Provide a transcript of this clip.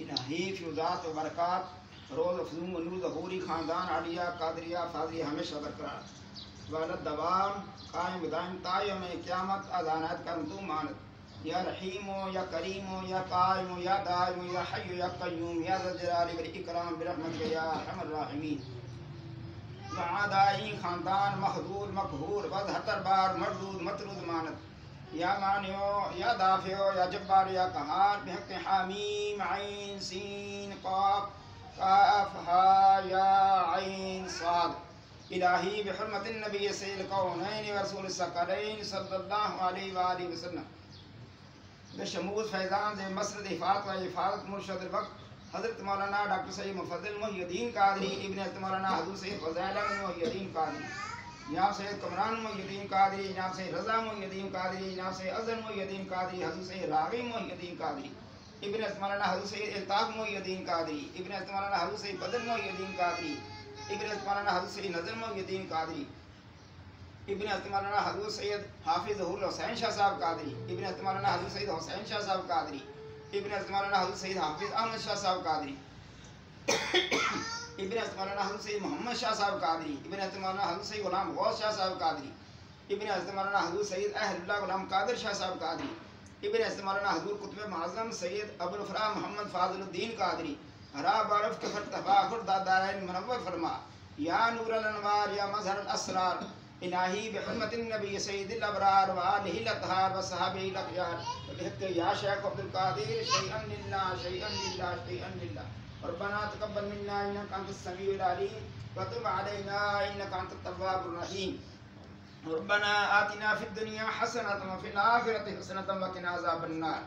इलाही फ्यूज़ात व बरक़ात रोज़ अफ़ज़ूम वनूर ज़हूरी ख़ानदान आलिया कादरिया फ़ाज़ली हमेशा बरकरार वालद दवाम कायम दायम तायम क़यामत अज़ानत करम तू मानत या रहीमो या करीमो या कायमो या दायमो या हय्यो या क़य्यूम या ज़ल जलाली वल इकराम बिरहमतिक या अरहमर राहिमीन। वआदाई ख़ानदान महदूद मक़हूर वज़हतर बार मरदूद मतरूद मानत या मानियो या दाफियो या जब्बार या कहार बिहक़ हामीम ऐन सीन क़ाफ काफ हा या ऐन साद इलाही बिहुर्मतिन नबी सय्यिदिल कौनैन व रसूलिस सकलैन सल्लल्लाहु अलैहि व आलिहि वसल्लम बशमूल फैज़ान ज़े मसरद हिफ़ाज़त व हिफ़ाज़त मुर्शद वक्त हज़रत मौलाना डॉक्टर सैयद मुफ़द्दिल मुहियुद्दीन कादरी इब्न मौलाना हज़रत सैयद फ़ज़ैल मुहियुद्दीन कादरी जनाब सैयद कमरान मुहियुद्दीन कादरी जनाब सैयद रज़ा मुहियुद्दीन कादरी जनाब सैयद अज़हर मुहियुद्दीन कादरी हज़रत सैयद राग़िब मुहियुद्दीन कादरी इब्न मौलाना हज़रत सैयद इल्ताफ़ मुहियुद्दीन कादरी इब्न मौलाना हज़रत सैयद बदर मुहियुद्दीन कादरी इब्न मौलाना हज़रत सैयद नज़र मुहियुद्दीन कादरी इब्न मौलाना हज़रत सैयद हाफ़िज़ुल हुसैन शाह साहब कादरी इब्न मौलाना हज़रत सैयद हुसैन शाह साहब कादरी इब्न मौलाना हज़रत सैयद हाफ़िज़ अहमद शाह साहब कादरी इब्न मौलाना हज़रत सैयद मोहम्मद शाह साहब कादरी इब्न मौलाना हज़रत सैयद गुलाम गौस शाह साहब कादरी इब्न मौलाना हज़रत सैयद अहलुल्लाह गुलाम कादिर शाह साहब कादरी इब्न मौलाना हज़रत कुतुब मुअज़्ज़म सैयद अबुल फ़राह मोहम्मद फ़ाज़िलुद्दीन कादरी हरा बारफ के फतफ़ाखुर दादारैन मुनव्वर फरमा या नूरल अनवार या मज़हरल असरार इलाही बिहुर्मतिन नबी सय्यिदिल अबरार व आलिहिल अत्हार व सहाबिहिल अख़यार बिहक़्क़ि या शेख अब्दुल कादिर शैअन लिल्लाह शैअन लिल्लाह शैअन लिल्लाह रब्बना तक़ब्बल मिन्ना इन्नका अंतस समीउल अलीम व तुब अलैना इन्नका अंतत तव्वाबुर रहीम। रब्बना आतिना फ़िद दुनिया हसनतन व फ़िल आख़िरति हसनतन व क़िना अज़ाबन नार।